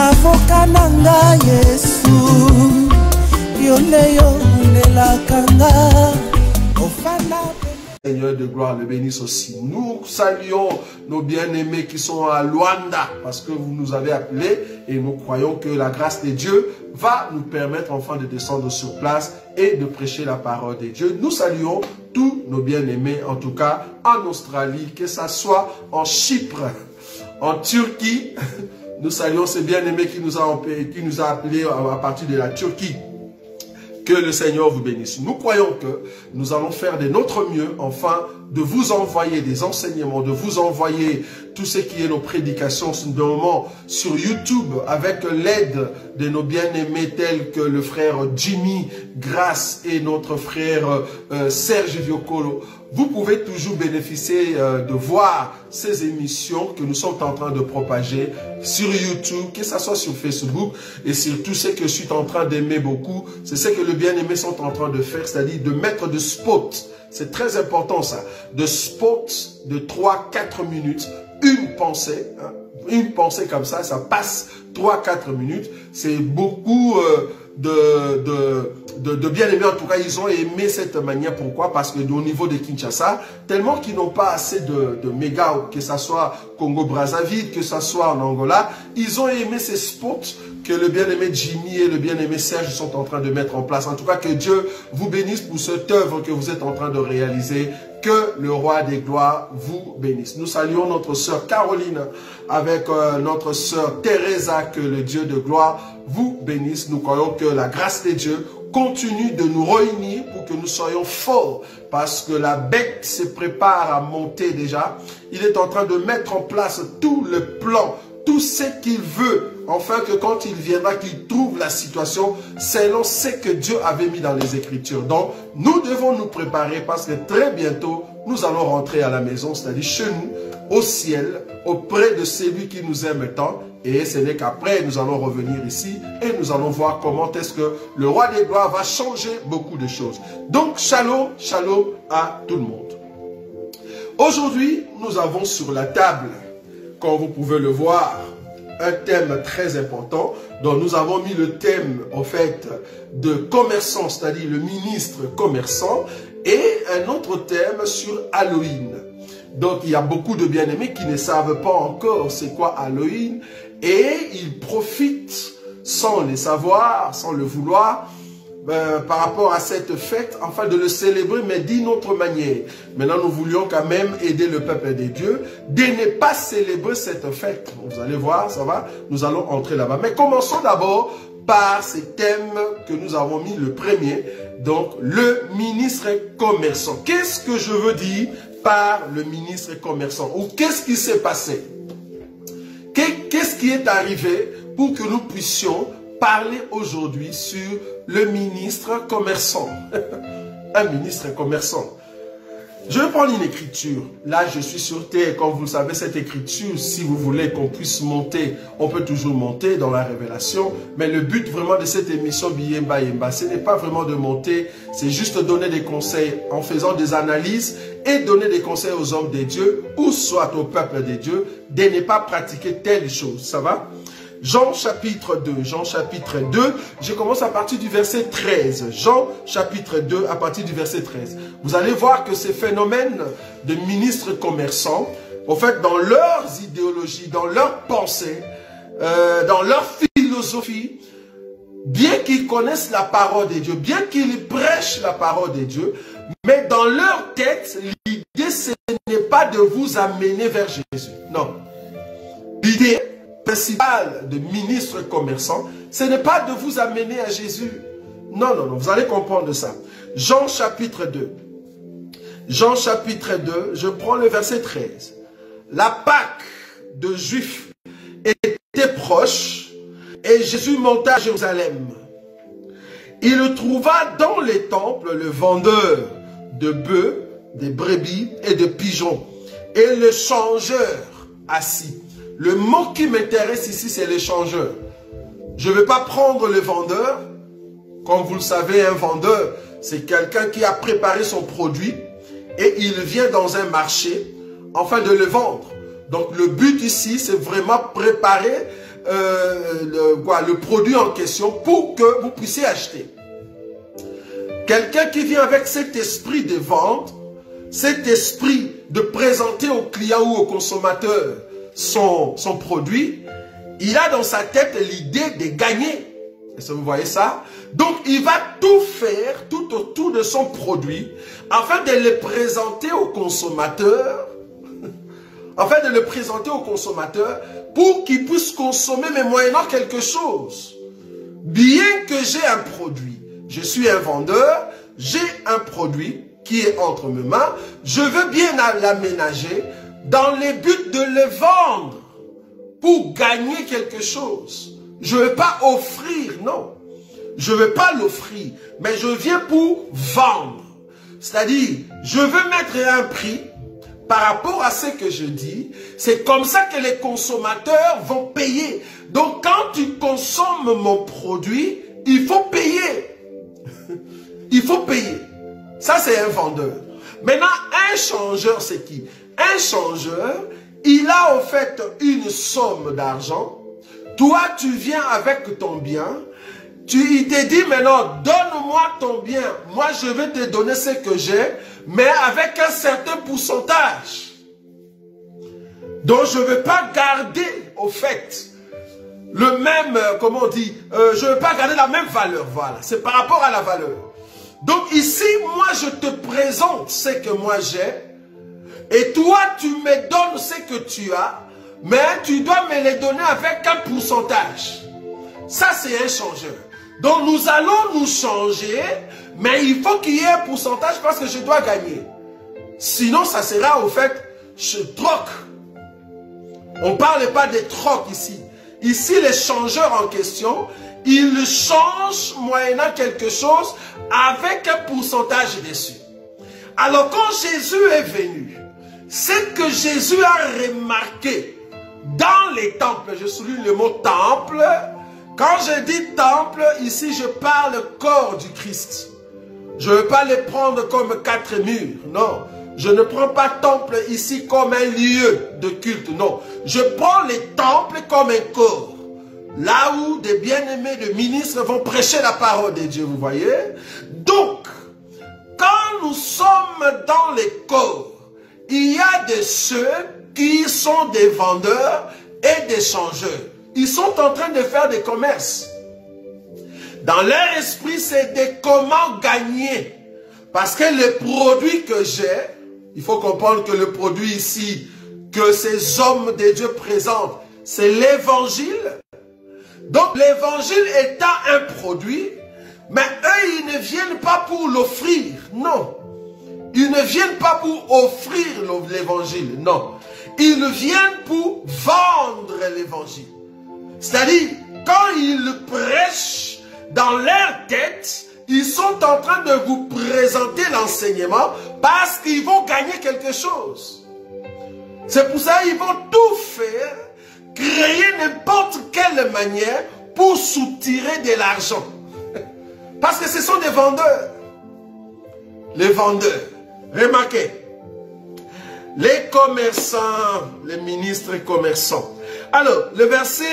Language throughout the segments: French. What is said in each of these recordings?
avoka nanga Yesu yoleyo nelakanga ofana. Seigneur de gloire le bénisse aussi. Nous saluons nos bien-aimés qui sont à Luanda parce que vous nous avez appelés et nous croyons que la grâce de Dieu va nous permettre enfin de descendre sur place et de prêcher la parole de Dieu. Nous saluons tous nos bien-aimés, en tout cas en Australie, que ça soit en Chypre, en Turquie. Nous saluons ces bien-aimés qui nous a appelés à partir de la Turquie. Que le Seigneur vous bénisse. Nous croyons que nous allons faire de notre mieux, enfin, de vous envoyer des enseignements, de vous envoyer tout ce qui est nos prédications de moment sur YouTube avec l'aide de nos bien-aimés tels que le frère Jimmy Grace et notre frère Serge Viocolo. Vous pouvez toujours bénéficier de voir ces émissions que nous sommes en train de propager sur YouTube, que ce soit sur Facebook et sur tout ce que je suis en train d'aimer beaucoup. C'est ce que les bien-aimés sont en train de faire, c'est-à-dire de mettre de spots. C'est très important ça. De spots de 3-4 minutes, une pensée. Hein, une pensée comme ça, ça passe 3-4 minutes. C'est beaucoup de bien-aimés. En tout cas, ils ont aimé cette manière. Pourquoi? Parce que au niveau de Kinshasa, tellement qu'ils n'ont pas assez de mégas, que ce soit Congo-Brazzaville, que ce soit en Angola, ils ont aimé ces spots que le bien-aimé Jimmy et le bien-aimé Serge sont en train de mettre en place. En tout cas, que Dieu vous bénisse pour cette œuvre que vous êtes en train de réaliser. Que le roi des gloires vous bénisse. Nous saluons notre sœur Caroline avec notre sœur Teresa. Que le Dieu de gloire vous bénisse. Nous croyons que la grâce de Dieu continue de nous réunir pour que nous soyons forts. Parce que la bête se prépare à monter déjà. Il est en train de mettre en place tout le plan, tout ce qu'il veut, afin que quand il viendra, qu'il trouve la situation selon ce que Dieu avait mis dans les Écritures. Donc, nous devons nous préparer parce que très bientôt, nous allons rentrer à la maison, c'est-à-dire chez nous, au ciel, auprès de celui qui nous aime tant. Et ce n'est qu'après, nous allons revenir ici et nous allons voir comment est-ce que le roi des gloires va changer beaucoup de choses. Donc, shalom, shalom à tout le monde. Aujourd'hui, nous avons sur la table, comme vous pouvez le voir, un thème très important. Donc nous avons mis le thème en fait de commerçant, c'est-à-dire le ministre commerçant, et un autre thème sur Halloween. Donc il y a beaucoup de bien-aimés qui ne savent pas encore c'est quoi Halloween et ils profitent sans le savoir, sans le vouloir, par rapport à cette fête, afin de le célébrer, mais d'une autre manière. Maintenant, nous voulions quand même aider le peuple de Dieu de ne pas célébrer cette fête. Vous allez voir, ça va, nous allons entrer là-bas. Mais commençons d'abord par ces thèmes que nous avons mis, le premier, donc le ministre commerçant. Qu'est-ce que je veux dire par le ministre commerçant? Ou qu'est-ce qui s'est passé? Qu'est-ce qui est arrivé pour que nous puissions parler aujourd'hui sur le ministre commerçant. Un ministre commerçant. Je vais prendre une écriture. Là, je suis sur terre. Comme vous le savez, cette écriture, si vous voulez qu'on puisse monter, on peut toujours monter dans la révélation. Mais le but vraiment de cette émission Biyemba Yemba, ce n'est pas vraiment de monter, c'est juste donner des conseils en faisant des analyses et donner des conseils aux hommes de Dieu ou soit au peuple de Dieu de ne pas pratiquer telle chose. Ça va? Jean chapitre 2, je commence à partir du verset 13. Jean chapitre 2 à partir du verset 13. Vous allez voir que ces phénomènes de ministres commerçants, en fait, dans leurs idéologies, dans leurs pensées, dans leur philosophie, bien qu'ils connaissent la parole de Dieu, bien qu'ils prêchent la parole de Dieu, mais dans leur tête, l'idée, ce n'est pas de vous amener vers Jésus. Non. L'idée principal de ministre commerçant, ce n'est pas de vous amener à Jésus. Non, non, non, vous allez comprendre ça. Jean chapitre 2. Jean chapitre 2, je prends le verset 13. La Pâque de Juifs était proche et Jésus monta à Jérusalem. Il trouva dans les temples le vendeur de bœufs, de brebis et de pigeons et le changeur assis. Le mot qui m'intéresse ici, c'est l'échangeur. Je ne vais pas prendre le vendeur. Comme vous le savez, un vendeur, c'est quelqu'un qui a préparé son produit et il vient dans un marché afin de le vendre. Donc le but ici, c'est vraiment préparer le produit en question pour que vous puissiez acheter. Quelqu'un qui vient avec cet esprit de vente, cet esprit de présenter au client ou au consommateur son produit, il a dans sa tête l'idée de gagner. Est-ce que vous voyez ça? Donc, il va tout faire tout autour de son produit afin de le présenter au consommateur, pour qu'il puisse consommer, mais moyennant quelque chose. Bien que j'ai un produit, je suis un vendeur, j'ai un produit qui est entre mes mains, je veux bien l'aménager dans le but de le vendre pour gagner quelque chose. Je ne veux pas offrir, non. Je ne veux pas l'offrir, mais je viens pour vendre. C'est-à-dire, je veux mettre un prix par rapport à ce que je dis. C'est comme ça que les consommateurs vont payer. Donc, quand tu consommes mon produit, il faut payer. Il faut payer. Ça, c'est un vendeur. Maintenant, un changeur, c'est qui? Un changeur, il a au fait une somme d'argent. Toi, tu viens avec ton bien. Il te dit maintenant, donne-moi ton bien. Moi, je vais te donner ce que j'ai, mais avec un certain pourcentage. Donc, je ne veux pas garder, au fait, le même, comment on dit, je ne veux pas garder la même valeur. Voilà, c'est par rapport à la valeur. Donc, ici, moi, je te présente ce que moi j'ai, et toi, tu me donnes ce que tu as, mais tu dois me les donner avec un pourcentage. Ça, c'est un changeur. Donc, nous allons nous changer, mais il faut qu'il y ait un pourcentage parce que je dois gagner. Sinon, ça sera au fait, je troque. On ne parle pas de troc ici. Ici, les changeurs en question, ils changent moyennant quelque chose avec un pourcentage dessus. Alors, quand Jésus est venu, ce que Jésus a remarqué dans les temples, je souligne le mot temple. Quand je dis temple, ici je parle corps du Christ. Je ne veux pas les prendre comme 4 murs, non. Je ne prends pas temple ici comme un lieu de culte, non. Je prends les temples comme un corps. Là où des bien-aimés de ministres vont prêcher la parole de Dieu, vous voyez. Donc, quand nous sommes dans les corps, il y a de ceux qui sont des vendeurs et des changeurs. Ils sont en train de faire des commerces. Dans leur esprit, c'est de comment gagner. Parce que le produit que j'ai, il faut comprendre que le produit ici, que ces hommes de Dieu présentent, c'est l'évangile. Donc l'évangile étant un produit, mais eux, ils ne viennent pas pour l'offrir, non. Ils ne viennent pas pour offrir l'évangile, non. Ils viennent pour vendre l'évangile. C'est-à-dire, quand ils prêchent dans leur tête, ils sont en train de vous présenter l'enseignement parce qu'ils vont gagner quelque chose. C'est pour ça qu'ils vont tout faire, créer n'importe quelle manière pour soutirer de l'argent. Parce que ce sont des vendeurs. Les vendeurs. Remarquez. Les commerçants, les ministres commerçants. Alors, le verset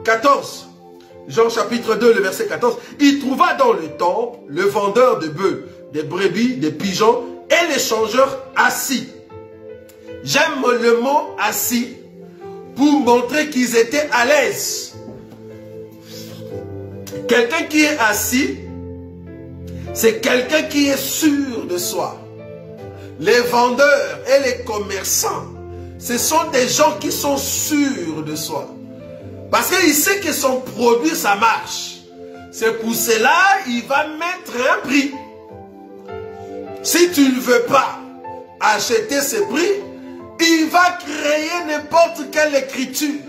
14, Jean chapitre 2, le verset 14, il trouva dans le temple le vendeur de bœufs, des brebis, des pigeons et les changeurs assis. J'aime le mot assis pour montrer qu'ils étaient à l'aise. Quelqu'un qui est assis, c'est quelqu'un qui est sûr de soi. Les vendeurs et les commerçants, ce sont des gens qui sont sûrs de soi. Parce qu'il sait que son produit, ça marche. C'est pour cela il va mettre un prix. Si tu ne veux pas acheter ce prix, il va créer n'importe quelle écriture.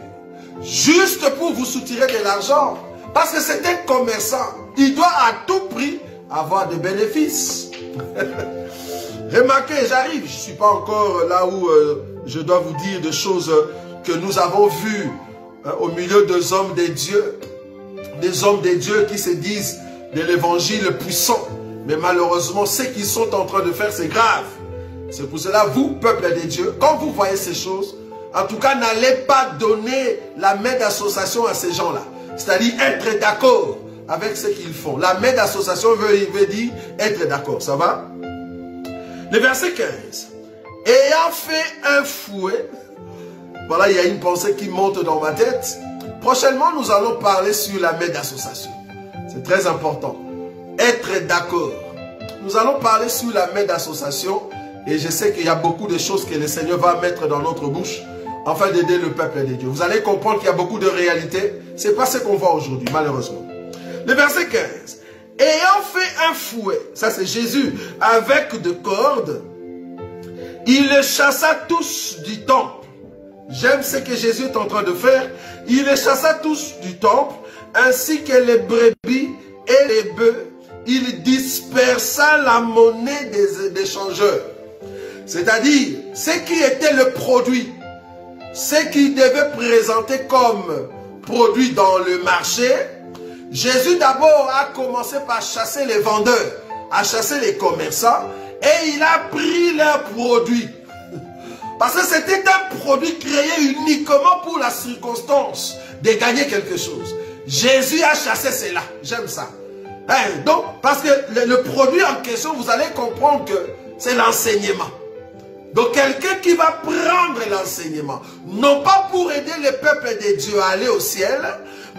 Juste pour vous soutirer de l'argent. Parce que c'est un commerçant. Il doit à tout prix avoir des bénéfices. Remarquez, j'arrive, je ne suis pas encore là où je dois vous dire des choses que nous avons vues au milieu des hommes de Dieu. Des hommes de Dieu qui se disent de l'évangile puissant. Mais malheureusement, ce qu'ils sont en train de faire, c'est grave. C'est pour cela, vous, peuple de Dieu, quand vous voyez ces choses, En tout cas, n'allez pas donner la main d'association à ces gens-là. C'est-à-dire être d'accord avec ce qu'ils font. La main d'association veut dire être d'accord. Ça va? Le verset 15. Ayant fait un fouet, voilà, il y a une pensée qui monte dans ma tête. Prochainement, nous allons parler sur la main d'association. C'est très important. Être d'accord. Nous allons parler sur la main d'association. Et je sais qu'il y a beaucoup de choses que le Seigneur va mettre dans notre bouche afin d'aider le peuple de Dieu. Vous allez comprendre qu'il y a beaucoup de réalités. Ce n'est pas ce qu'on voit aujourd'hui, malheureusement. Le verset 15. Ayant fait un fouet, ça c'est Jésus, avec de cordes, il les chassa tous du temple. J'aime ce que Jésus est en train de faire. Il les chassa tous du temple, ainsi que les brebis et les bœufs. Il dispersa la monnaie des changeurs. C'est-à-dire, ce qui était le produit, ce qui devait présenter comme produit dans le marché, Jésus d'abord a commencé par chasser les vendeurs, à chasser les commerçants, et il a pris leurs produits. Parce que c'était un produit créé uniquement pour la circonstance de gagner quelque chose. Jésus a chassé cela. J'aime ça. Donc, parce que le produit en question, vous allez comprendre que c'est l'enseignement. Donc, quelqu'un qui va prendre l'enseignement, non pas pour aider le peuple de Dieu à aller au ciel,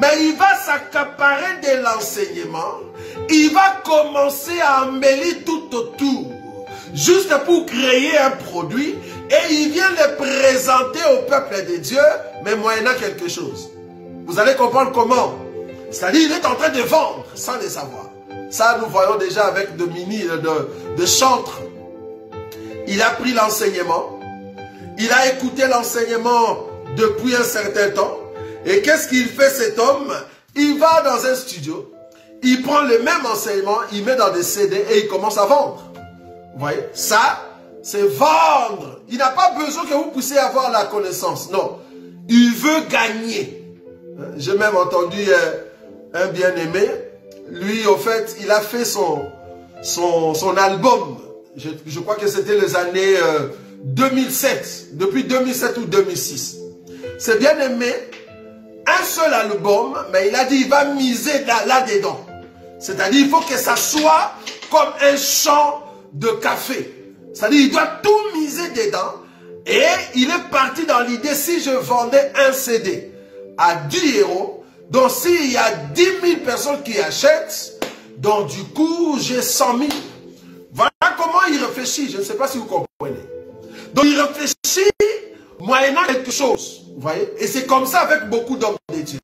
mais il va s'accaparer de l'enseignement. Il va commencer à embellir tout autour, juste pour créer un produit, et il vient le présenter au peuple de Dieu, mais moyennant quelque chose. Vous allez comprendre comment. C'est-à-dire, il est en train de vendre sans le savoir. Ça, nous voyons déjà avec de chantres. Il a pris l'enseignement. Il a écouté l'enseignement depuis un certain temps. Et qu'est-ce qu'il fait cet homme? Il va dans un studio. Il prend le même enseignement. Il met dans des CD et il commence à vendre. Vous voyez? Ça, c'est vendre. Il n'a pas besoin que vous puissiez avoir la connaissance. Non. Il veut gagner. J'ai même entendu un bien-aimé. Lui, au fait, il a fait son album. Je crois que c'était les années 2007. Depuis 2007 ou 2006. C'est bien-aimé. Un seul album, mais il a dit il va miser là-dedans. C'est-à-dire il faut que ça soit comme un champ de café. C'est-à-dire il doit tout miser dedans. Et il est parti dans l'idée, si je vendais un CD à 10 €, donc s'il y a 10 000 personnes qui achètent, donc du coup j'ai 100 000. Voilà comment il réfléchit. Je ne sais pas si vous comprenez. Donc il réfléchit moyennant quelque chose. Vous voyez? Et c'est comme ça avec beaucoup d'hommes de Dieu.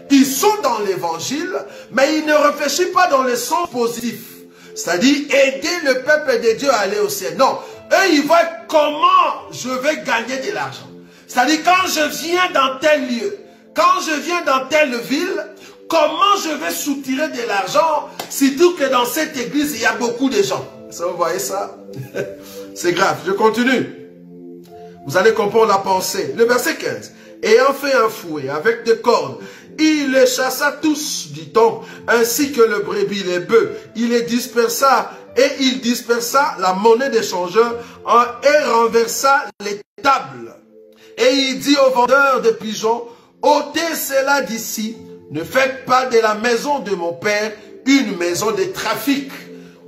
Ils sont dans l'évangile, mais ils ne réfléchissent pas dans le sens positif. C'est-à-dire aider le peuple de Dieu à aller au ciel. Non. Eux, ils voient comment je vais gagner de l'argent. C'est-à-dire quand je viens dans tel lieu, quand je viens dans telle ville, comment je vais soutirer de l'argent, surtout que dans cette église, il y a beaucoup de gens. Ça, vous voyez ça? C'est grave. Je continue. Vous allez comprendre la pensée. Le verset 15. Ayant fait un fouet avec des cordes, il les chassa tous du temple, ainsi que le brebis, les bœufs. Il les dispersa, et il dispersa la monnaie des changeurs, et renversa les tables. Et il dit aux vendeurs de pigeons, ôtez cela d'ici, ne faites pas de la maison de mon père une maison de trafic,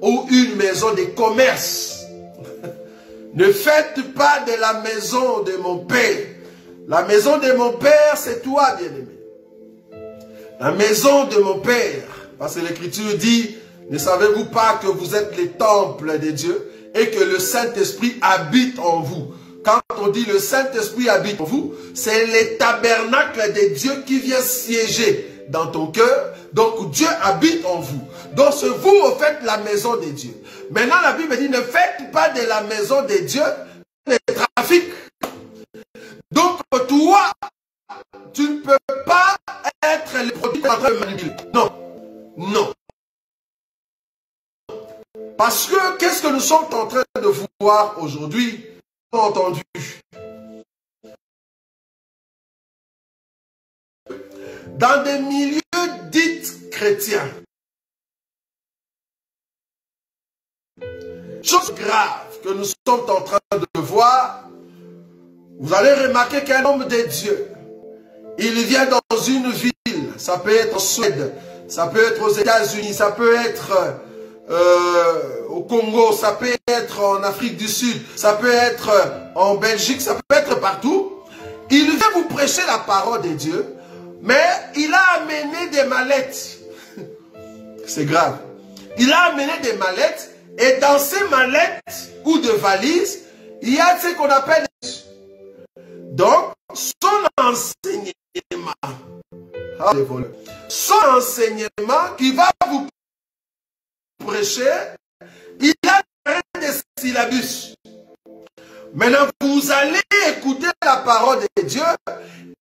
ou une maison de commerce. Ne faites pas de la maison de mon père. La maison de mon père, c'est toi, bien-aimé. La maison de mon père. Parce que l'Écriture dit, ne savez-vous pas que vous êtes les temples de Dieu et que le Saint-Esprit habite en vous. Quand on dit le Saint-Esprit habite en vous, c'est le tabernacle de Dieu qui vient siéger dans ton cœur. Donc Dieu habite en vous. Donc c'est vous, au fait, la maison de Dieu. Maintenant, la Bible dit, ne faites pas de la maison de Dieu le trafic. Donc toi, tu ne peux pas être le produit en train de manipuler. Non. Non. Parce que, qu'est-ce que nous sommes en train de voir aujourd'hui? Entendu. Dans des milieux dits chrétiens. Chose grave que nous sommes en train de voir, vous allez remarquer qu'un homme de Dieu, il vient dans une ville, ça peut être en Suède, ça peut être aux États-Unis, ça peut être au Congo, ça peut être en Afrique du Sud, ça peut être en Belgique, ça peut être partout. Il vient vous prêcher la parole de Dieu, mais il a amené des mallettes. C'est grave. Il a amené des mallettes, et dans ces mallettes ou de valises, il y a ce qu'on appelle... Donc, son enseignement, qui va vous prêcher, il a des syllabus. Maintenant, vous allez écouter la parole de Dieu,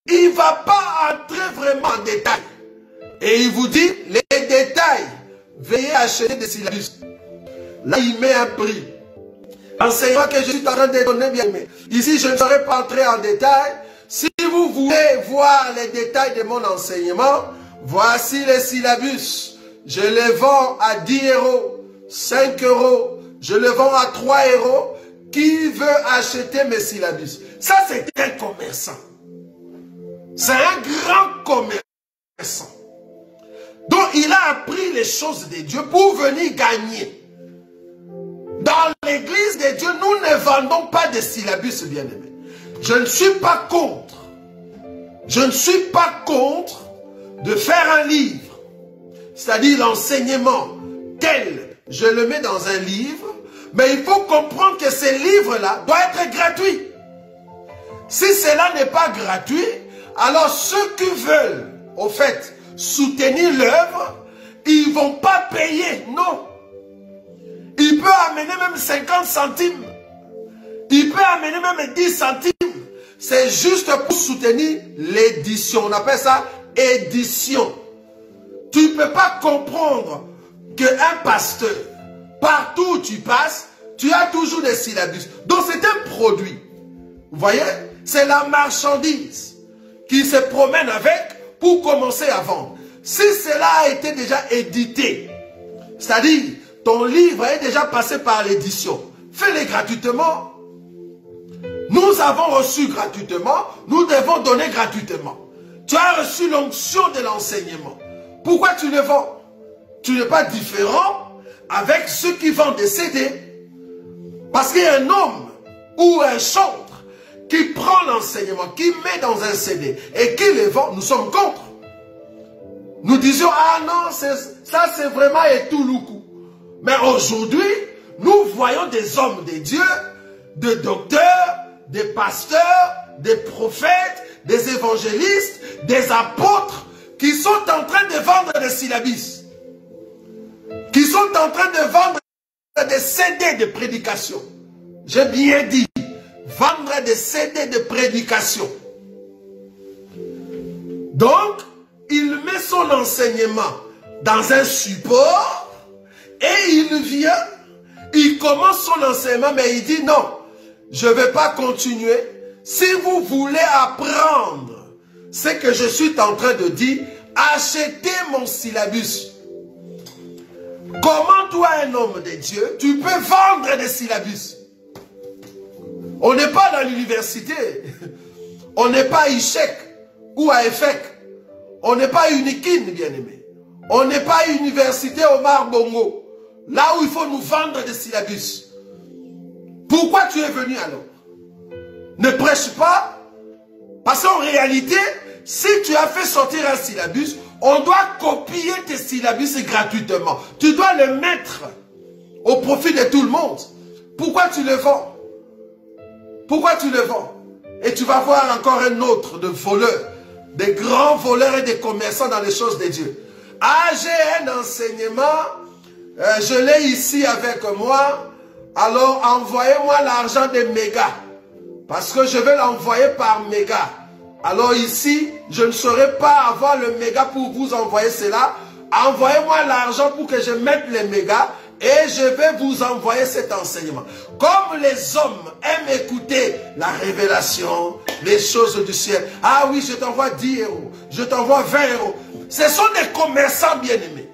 il ne va pas entrer vraiment en détail. Et il vous dit, les détails, veuillez acheter des syllabus. Là, il met un prix. L'enseignement que je suis en train de donner, bien aimé. Ici, je ne serai pas entré en détail. Si vous voulez voir les détails de mon enseignement, voici les syllabus. Je les vends à 10 €, 5 €, je les vends à 3 €. Qui veut acheter mes syllabus? Ça, c'est un commerçant. C'est un grand commerçant. Donc, il a appris les choses de Dieu pour venir gagner. Dans l'église de Dieu, nous ne vendons pas de syllabus, bien-aimés. Je ne suis pas contre. Je ne suis pas contre de faire un livre. C'est-à-dire l'enseignement tel, je le mets dans un livre, mais il faut comprendre que ce livre-là doit être gratuit. Si cela n'est pas gratuit, alors ceux qui veulent, au fait, soutenir l'œuvre, ils ne vont pas payer, non. Il peut amener même 50 centimes. Il peut amener même 10 centimes. C'est juste pour soutenir l'édition. On appelle ça édition. Tu ne peux pas comprendre qu'un pasteur, partout où tu passes, tu as toujours des syllabus. Donc c'est un produit. Vous voyez? C'est la marchandise qui se promène avec pour commencer à vendre. Si cela a été déjà édité, c'est-à-dire ton livre est déjà passé par l'édition, fais-le gratuitement. Nous avons reçu gratuitement, nous devons donner gratuitement. Tu as reçu l'onction de l'enseignement. Pourquoi tu le vends? Tu n'es pas différent avec ceux qui vendent des CD. Parce qu'il y a un homme ou un chantre qui prend l'enseignement, qui met dans un CD et qui le vend, nous sommes contre. Nous disions, ah non, ça c'est vraiment Etuluku. Mais aujourd'hui, nous voyons des hommes de Dieu, des docteurs, des pasteurs, des prophètes, des évangélistes, des apôtres qui sont en train de vendre des syllabus, qui sont en train de vendre des CD de prédication. J'ai bien dit, vendre des CD de prédication. Donc, il met son enseignement dans un support et il vient, il commence son enseignement, mais il dit non, je ne vais pas continuer. Si vous voulez apprendre ce que je suis en train de dire, achetez mon syllabus. Comment toi, un homme de Dieu, tu peux vendre des syllabus? On n'est pas dans l'université. On n'est pas à Ishek ou à Efek. On n'est pas à Unikin, bien-aimé. On n'est pas à l'université Omar Bongo. Là où il faut nous vendre des syllabus. Pourquoi tu es venu alors? Ne prêche pas. Parce qu'en réalité, si tu as fait sortir un syllabus, on doit copier tes syllabus gratuitement. Tu dois le mettre au profit de tout le monde. Pourquoi tu le vends? Pourquoi tu le vends? Et tu vas voir encore un autre de voleurs, des grands voleurs et des commerçants dans les choses de Dieu. Ah, j'ai un enseignement, je l'ai ici avec moi, alors envoyez-moi l'argent des mégas, parce que je vais l'envoyer par méga. Alors ici, je ne saurais pas avoir le méga pour vous envoyer cela. Envoyez-moi l'argent pour que je mette les mégas et je vais vous envoyer cet enseignement. Comme les hommes aiment écouter la révélation, les choses du ciel. Ah oui, je t'envoie 10 €, je t'envoie 20 €. Ce sont des commerçants bien-aimés.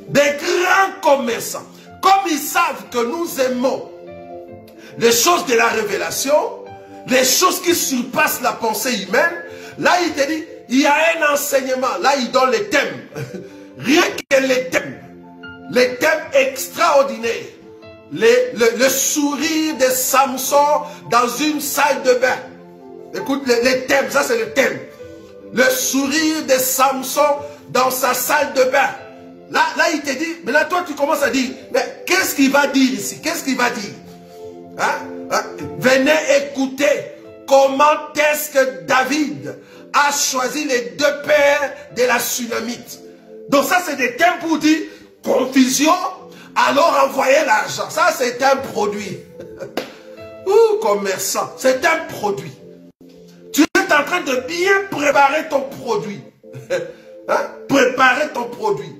Des grands commerçants. Comme ils savent que nous aimons les choses de la révélation, les choses qui surpassent la pensée humaine, là il te dit, il y a un enseignement, là il donne les thèmes. Rien que les thèmes extraordinaires. Le sourire de Samson dans une salle de bain. Écoute, les thèmes, ça c'est le thème. Le sourire de Samson dans sa salle de bain. Là, il te dit, mais là, toi, tu commences à dire, mais qu'est-ce qu'il va dire ici? Qu'est-ce qu'il va dire? Venez écouter comment est-ce que David a choisi les deux pères de la Sunamite. Donc ça, c'est des thèmes pour dire, confusion, alors envoyez l'argent. Ça, c'est un produit. Ouh, commerçant, c'est un produit. Tu es en train de bien préparer ton produit. Préparer ton produit.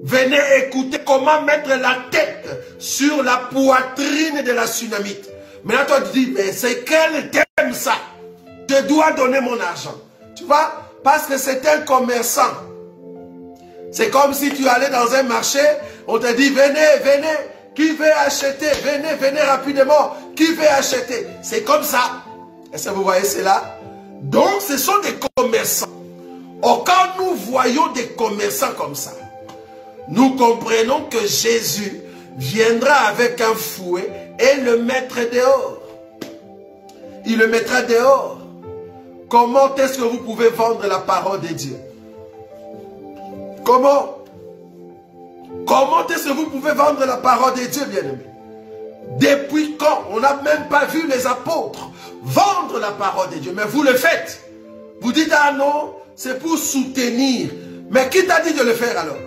Venez écouter comment mettre la tête sur la poitrine de la Sunamite. Maintenant, toi, tu dis, mais c'est quel thème ça? Je dois donner mon argent. Tu vois? Parce que c'est un commerçant. C'est comme si tu allais dans un marché, on te dit, venez, venez, qui veut acheter? Venez, venez rapidement, qui veut acheter? C'est comme ça. Est-ce que vous voyez cela? Donc, ce sont des commerçants. Or, quand nous voyons des commerçants comme ça, nous comprenons que Jésus viendra avec un fouet et le mettre dehors. Il le mettra dehors. Comment est-ce que vous pouvez vendre la parole de Dieu? Comment? Comment est-ce que vous pouvez vendre la parole de Dieu, bien-aimé? Depuis quand? On n'a même pas vu les apôtres vendre la parole de Dieu. Mais vous le faites. Vous dites, ah non, c'est pour soutenir. Mais qui t'a dit de le faire alors?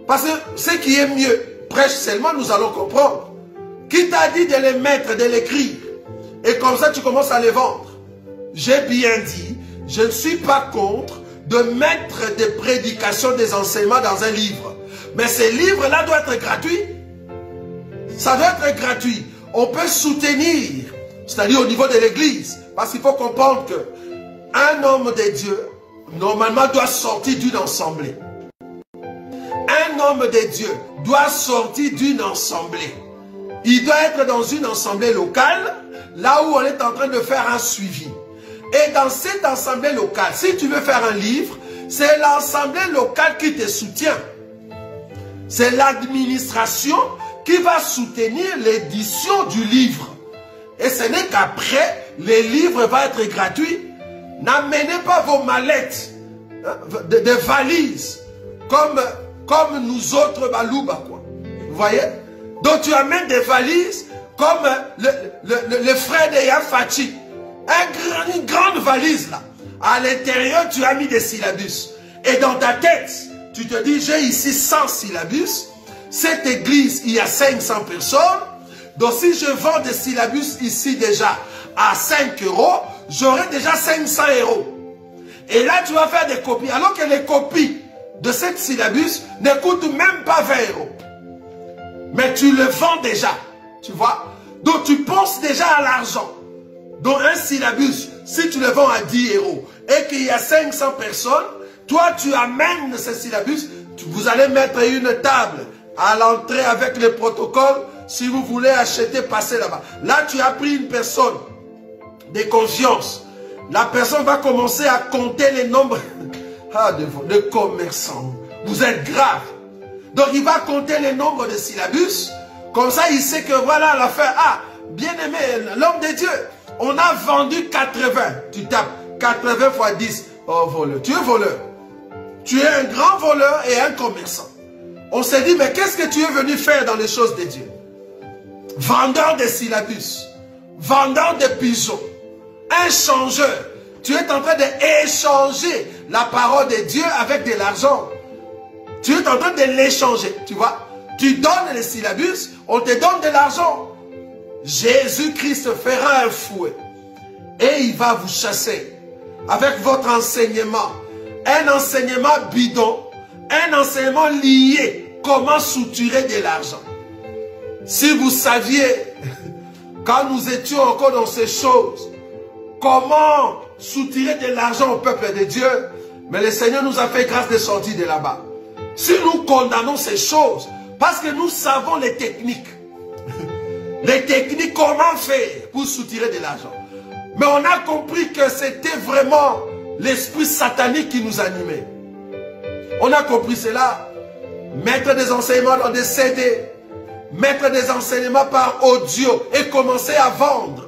Parce que ce qui est mieux, prêche seulement, nous allons comprendre. Qui t'a dit de les mettre, de l'écrire? Et comme ça, tu commences à les vendre. J'ai bien dit, je ne suis pas contre de mettre des prédications, des enseignements dans un livre. Mais ces livres-là doivent être gratuits. Ça doit être gratuit. On peut soutenir, c'est-à-dire au niveau de l'église. Parce qu'il faut comprendre qu'un homme de Dieu, normalement, doit sortir d'une assemblée. Un homme de Dieu doit sortir d'une assemblée. Il doit être dans une assemblée locale, là où on est en train de faire un suivi. Et dans cette assemblée locale, si tu veux faire un livre, c'est l'assemblée locale qui te soutient. C'est l'administration qui va soutenir l'édition du livre. Et ce n'est qu'après, le livre va être gratuit. N'amenez pas vos mallettes, des valises, comme nous autres Balouba, quoi. Vous voyez? Donc tu amènes des valises comme le frère de Yafati. Une grande valise là. À l'intérieur, tu as mis des syllabus. Et dans ta tête, tu te dis, j'ai ici 100 syllabus. Cette église, il y a 500 personnes. Donc si je vends des syllabus ici déjà à 5 €, j'aurai déjà 500 €. Et là, tu vas faire des copies. Alors que les copies de cette syllabus ne coûtent même pas 20 €. Mais tu le vends déjà. Tu vois? Donc tu penses déjà à l'argent. Donc un syllabus, si tu le vends à 10 € et qu'il y a 500 personnes, toi tu amènes ce syllabus, vous allez mettre une table à l'entrée avec le protocole. Si vous voulez acheter, passez là-bas. Là tu as pris une personne de confiance. La personne va commencer à compter les nombres de commerçants. Vous êtes grave. Donc il va compter les nombres de syllabus. Comme ça il sait que voilà l'affaire. Ah, bien aimé, l'homme de Dieu. On a vendu 80. Tu tapes 80 fois 10. Oh, voleur. Tu es voleur. Tu es un grand voleur et un commerçant. On s'est dit, mais qu'est-ce que tu es venu faire dans les choses de Dieu? Vendeur de syllabus. Vendeur de pigeons. Échangeur. Tu es en train d'échanger la parole de Dieu avec de l'argent. Tu es en train de l'échanger. Tu vois? Tu donnes les syllabus, on te donne de l'argent. Jésus-Christ fera un fouet et il va vous chasser avec votre enseignement. Un enseignement bidon, un enseignement lié. Comment soutirer de l'argent. Si vous saviez, quand nous étions encore dans ces choses, comment soutirer de l'argent au peuple de Dieu, mais le Seigneur nous a fait grâce de sortir de là-bas. Si nous condamnons ces choses, parce que nous savons les techniques. Les techniques, comment faire pour soutirer de l'argent. Mais on a compris que c'était vraiment l'esprit satanique qui nous animait. On a compris cela. Mettre des enseignements dans des CD, mettre des enseignements par audio et commencer à vendre.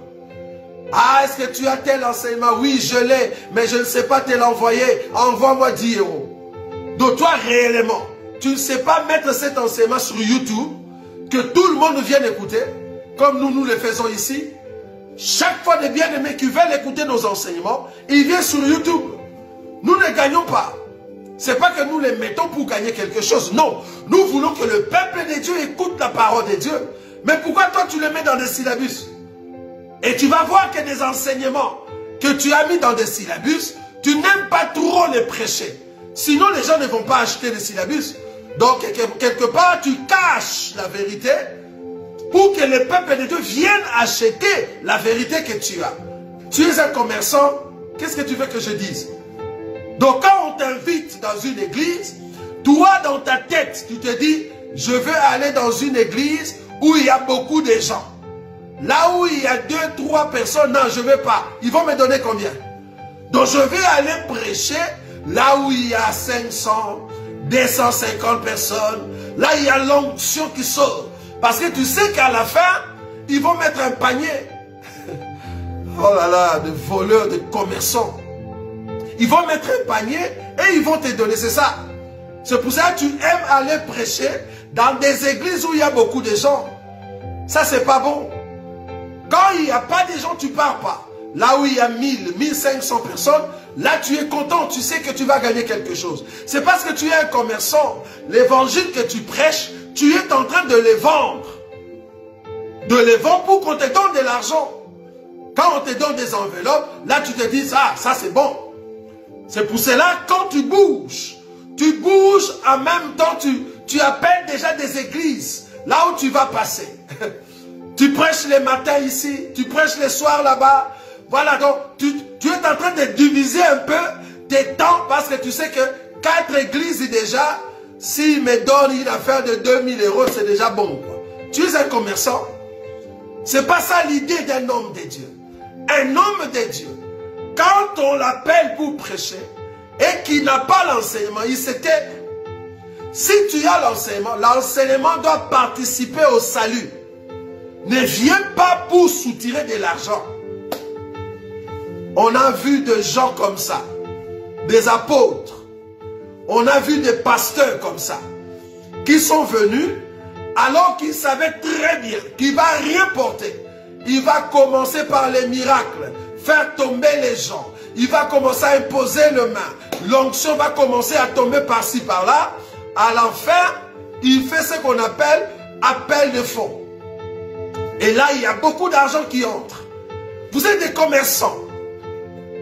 Ah, est-ce que tu as tel enseignement? Oui, je l'ai, mais je ne sais pas te l'envoyer. Envoie-moi 10 €. Donc toi, réellement, tu ne sais pas mettre cet enseignement sur YouTube, que tout le monde vienne écouter, comme nous le faisons ici. Chaque fois des bien-aimés qui veulent écouter nos enseignements, ils viennent sur YouTube. Nous ne gagnons pas. Ce n'est pas que nous les mettons pour gagner quelque chose. Non, nous voulons que le peuple de Dieu écoute la parole de Dieu. Mais pourquoi toi tu les mets dans des syllabus? Et tu vas voir que des enseignements que tu as mis dans des syllabus, tu n'aimes pas trop les prêcher. Sinon les gens ne vont pas acheter des syllabus. Donc quelque part tu caches la vérité pour que le peuple de Dieu vienne acheter la vérité que tu as. Tu es un commerçant, qu'est-ce que tu veux que je dise? Donc quand on t'invite dans une église, toi dans ta tête, tu te dis, je veux aller dans une église où il y a beaucoup de gens. Là où il y a 2, 3 personnes, non, je ne veux pas. Ils vont me donner combien? Donc je vais aller prêcher là où il y a 500, 250 personnes. Là il y a l'onction qui sort. Parce que tu sais qu'à la fin, ils vont mettre un panier. Oh là là, de voleurs, de commerçants. Ils vont mettre un panier et ils vont te donner, c'est ça. C'est pour ça que tu aimes aller prêcher dans des églises où il y a beaucoup de gens. Ça, c'est pas bon. Quand il n'y a pas de gens, tu ne pars pas. Là où il y a 1000, 1500 personnes, là tu es content, tu sais que tu vas gagner quelque chose. C'est parce que tu es un commerçant. L'évangile que tu prêches, tu es en train de les vendre. De les vendre pour qu'on te donne de l'argent. Quand on te donne des enveloppes, là tu te dis, ah, ça c'est bon. C'est pour cela, quand tu bouges en même temps, tu appelles déjà des églises, là où tu vas passer. Tu prêches les matins ici, tu prêches les soirs là-bas. Voilà, donc tu es en train de diviser un peu tes temps parce que tu sais que 4 églises déjà, s'ils me donnent une affaire de 2000 €, c'est déjà bon, quoi. Tu es un commerçant. C'est pas ça l'idée d'un homme de Dieu. Un homme de Dieu, quand on l'appelle pour prêcher et qu'il n'a pas l'enseignement, il se tait. Si tu as l'enseignement, l'enseignement doit participer au salut. Ne viens pas pour soutirer de l'argent. On a vu des gens comme ça, des apôtres. On a vu des pasteurs comme ça, qui sont venus alors qu'ils savaient très bien qu'il ne va rien porter. Il va commencer par les miracles, faire tomber les gens. Il va commencer à imposer les mains. L'onction va commencer à tomber par-ci, par-là. À la fin, il fait ce qu'on appelle appel de fonds. Et là, il y a beaucoup d'argent qui entre. Vous êtes des commerçants.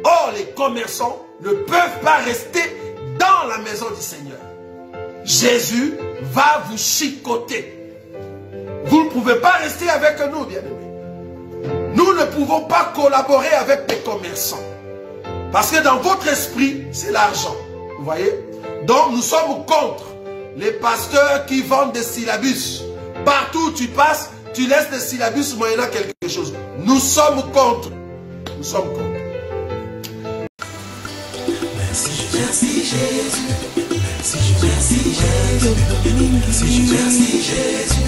Or, les commerçants ne peuvent pas rester dans la maison du Seigneur. Jésus va vous chicoter. Vous ne pouvez pas rester avec nous, bien-aimés. Nous ne pouvons pas collaborer avec les commerçants. Parce que dans votre esprit, c'est l'argent. Vous voyez? Donc, nous sommes contre les pasteurs qui vendent des syllabus. Partout où tu passes, tu laisses des syllabus moyennant quelque chose. Nous sommes contre. Nous sommes contre. Merci Jésus. Merci Jésus. Merci Jésus. Merci Jésus.